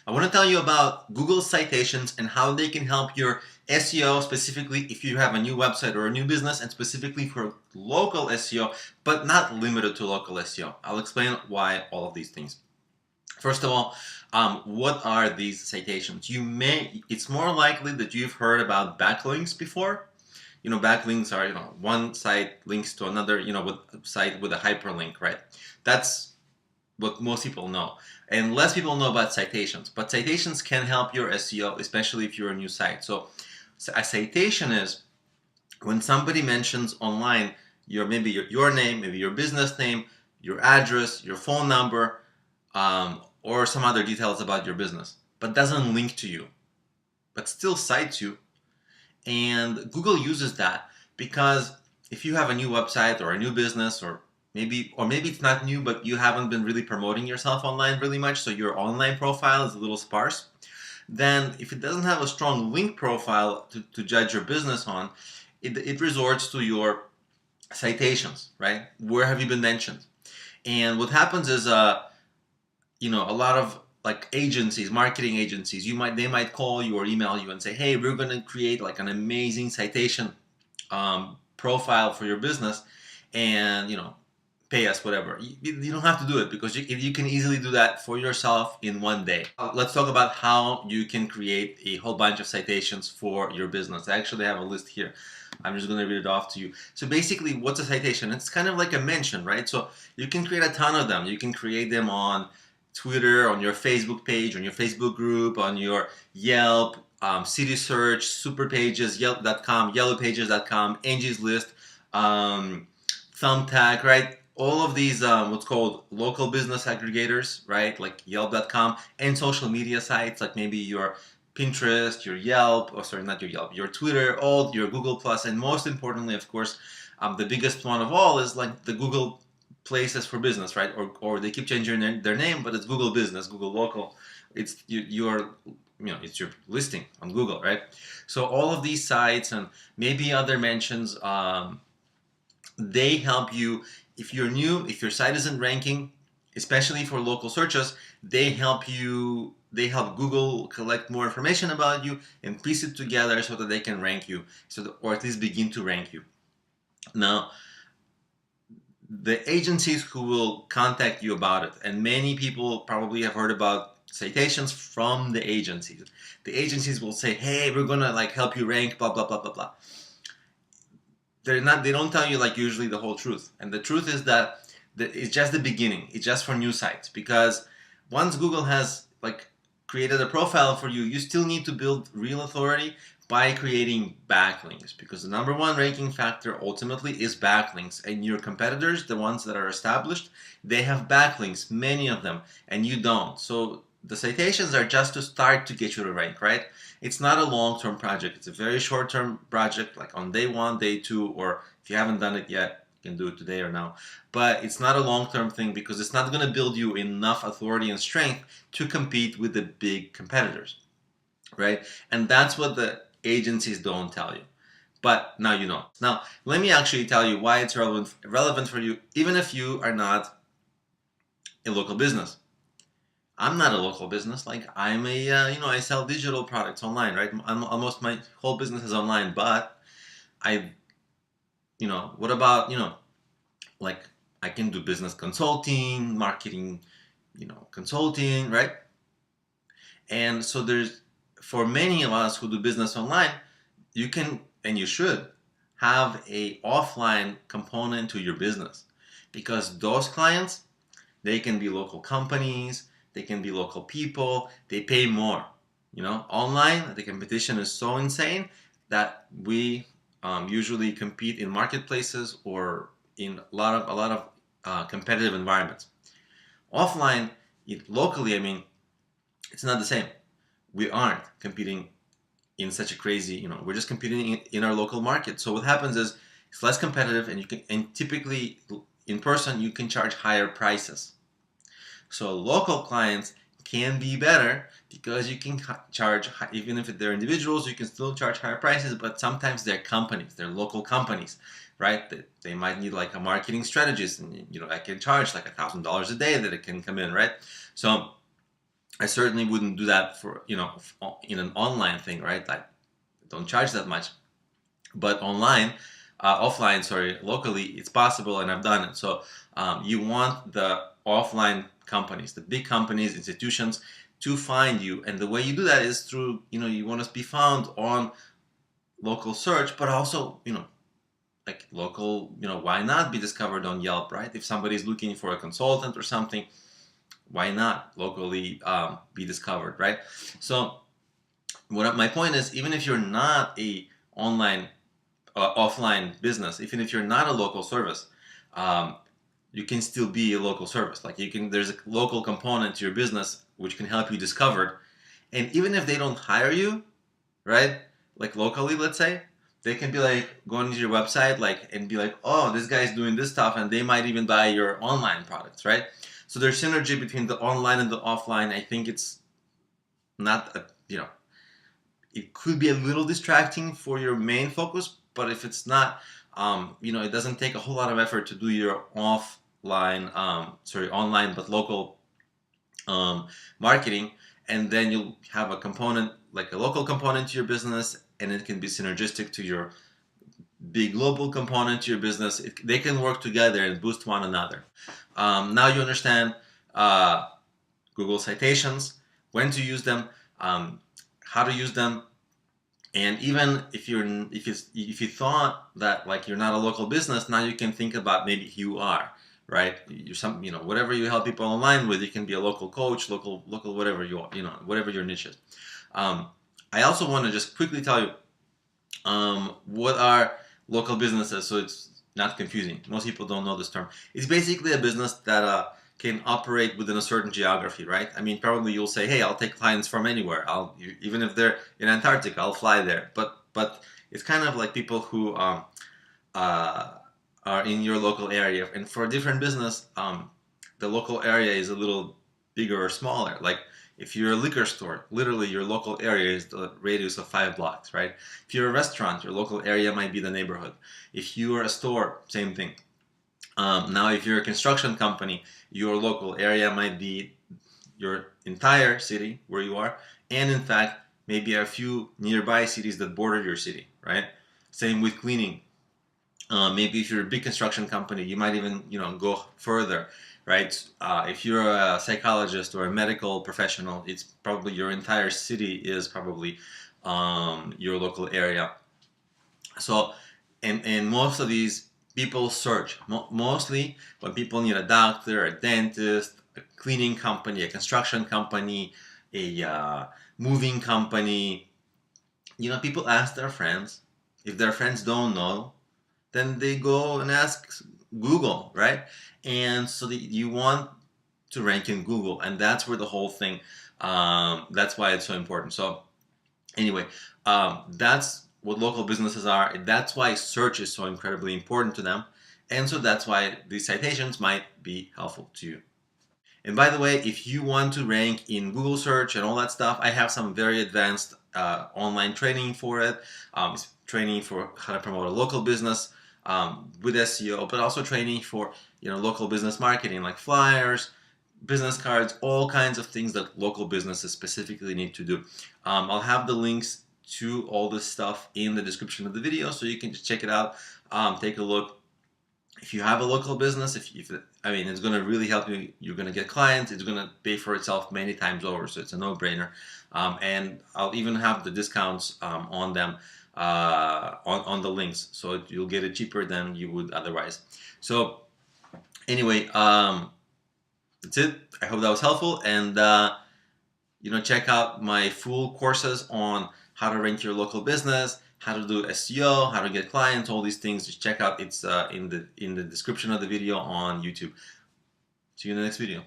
I want to tell you about Google Citations and how they can help your SEO, specifically if you have a new website or a new business, and specifically for local SEO, but not limited to local SEO. I'll explain why all of these things. First of all, what are these citations? It's more likely that you've heard about backlinks before. Backlinks are, one site links to another, site with a hyperlink, right? That's what most people know. And less people know about citations. But citations can help your SEO, especially if you're a new site. So a citation is when somebody mentions online maybe your name, maybe your business name, your address, your phone number, or some other details about your business, but doesn't link to you, but still cites you. And Google uses that because if you have a new website or a new business, or maybe it's not new, but you haven't been really promoting yourself online really much, so your online profile is a little sparse, then if it doesn't have a strong link profile to judge your business on, it resorts to your citations, right? Where have you been mentioned? And what happens is, a lot of like agencies, marketing agencies, they might call you or email you and say, hey, we're going to create like an amazing citation profile for your business, and pay us whatever. You don't have to do it because you can easily do that for yourself in one day. Let's talk about how you can create a whole bunch of citations for your business. I actually have a list here. I'm just going to read it off to you. So basically, what's a citation? It's kind of like a mention, right? So you can create a ton of them. You can create them on Twitter, on your Facebook page, on your Facebook group, on your Yelp, City Search, Super Pages, Yelp.com, YellowPages.com, Angie's List, Thumbtack, right? All of these what's called local business aggregators, right? Like Yelp.com, and social media sites like maybe your Pinterest, your Yelp, or sorry, not your Yelp, your Twitter, all your Google Plus, and most importantly, of course, the biggest one of all is like the Google Places for Business, right? Or they keep changing their name, but it's Google Business, Google Local. It's it's your listing on Google, right? So all of these sites and maybe other mentions, they help you if you're new, if your site isn't ranking, especially for local searches. They help Google collect more information about you and piece it together so that they can rank you, or at least begin to rank you. Now, the agencies who will contact you about it, and many people probably have heard about citations from the agencies. The agencies will say, hey, we're gonna like help you rank, blah blah blah blah blah. They don't tell you like usually the whole truth. And the truth is that it's just the beginning. It's just for new sites, because once Google has like created a profile for you, you still need to build real authority by creating backlinks, because the number one ranking factor ultimately is backlinks. And your competitors, the ones that are established, they have backlinks, many of them, and you don't. So the citations are just to start to get you to rank, right? It's not a long-term project. It's a very short-term project, like on day one, day two, or if you haven't done it yet, you can do it today or now. But it's not a long-term thing because it's not going to build you enough authority and strength to compete with the big competitors, right? And that's what the agencies don't tell you. But now you know. Now, let me actually tell you why it's relevant for you, even if you are not a local business. I'm not a local business. Like I'm I sell digital products online, right? Almost my whole business is online, but what about, like I can do business consulting, marketing, consulting, right? And so for many of us who do business online, you can, and you should, have a offline component to your business, because those clients, they can be local companies, they can be local people, they pay more. Online, the competition is so insane that we usually compete in marketplaces or in a lot of competitive environments. Offline, locally, it's not the same. We aren't competing in such a crazy, we're just competing in our local market. So what happens is it's less competitive, and typically in person you can charge higher prices. So local clients can be better because you can charge, even if they're individuals, you can still charge higher prices, but sometimes they're companies, they're local companies, right? They might need like a marketing strategist, and I can charge like $1,000 a day that it can come in, right? So I certainly wouldn't do that for, in an online thing, right? Like, don't charge that much. But offline, sorry, locally, it's possible, and I've done it. So you want the offline companies, the big companies, institutions, to find you, and the way you do that is through, you want to be found on local search, but also, like local, why not be discovered on Yelp, right? If somebody's looking for a consultant or something, why not locally be discovered, right? So my point is, even if you're not a online offline business, even if you're not a local service, um, you can still be a local service. Like, there's a local component to your business which can help you discovered. And even if they don't hire you, right? Like locally, let's say, they can be like going to your website, like, and be like, oh, this guy's doing this stuff, and they might even buy your online products, right? So there's synergy between the online and the offline. I think it's not, it could be a little distracting for your main focus, but if it's not, it doesn't take a whole lot of effort to do your online but local marketing, and then you'll have a component, like a local component to your business, and it can be synergistic to your big global component to your business. They can work together and boost one another. Now you understand Google Citations, when to use them, how to use them, and even if you thought that, like, you're not a local business, now you can think about maybe you are, right? You're whatever you help people online with, you can be a local coach, local whatever whatever your niche is. I also want to just quickly tell you what are local businesses, so it's not confusing. Most people don't know this term. It's basically a business that can operate within a certain geography, right? I mean, probably you'll say, hey, I'll take clients from anywhere. Even if they're in Antarctica, I'll fly there. But it's kind of like people who are in your local area. And for a different business, the local area is a little bigger or smaller. Like, if you're a liquor store, literally your local area is the radius of 5 blocks, right? If you're a restaurant, your local area might be the neighborhood. If you're a store, same thing. Now, if you're a construction company, your local area might be your entire city where you are, and in fact, maybe a few nearby cities that border your city, right? Same with cleaning. Maybe if you're a big construction company, you might even go further, right? If you're a psychologist or a medical professional, it's probably your entire city is probably your local area. So, and most of these people search. Mostly when people need a doctor, a dentist, a cleaning company, a construction company, a moving company. People ask their friends. If their friends don't know, then they go and ask Google, right? And so you want to rank in Google, and that's where the whole thing, that's why it's so important. So anyway, that's what local businesses are. That's why search is so incredibly important to them. And so that's why these citations might be helpful to you. And by the way, if you want to rank in Google search and all that stuff, I have some very advanced online training for it. It's training for how to promote a local business with SEO, but also training for local business marketing, like flyers, business cards, all kinds of things that local businesses specifically need to do. I'll have the links to all this stuff in the description of the video, so you can just check it out, take a look. If you have a local business, it's going to really help you. You're going to get clients. It's going to pay for itself many times over, so it's a no-brainer. And I'll even have the discounts on them, on the links, so you'll get it cheaper than you would otherwise. So anyway, that's it. I hope that was helpful, and check out my full courses on how to rank your local business, how to do SEO, how to get clients, all these things. Just check out. It's in the description of the video on YouTube. See you in the next video.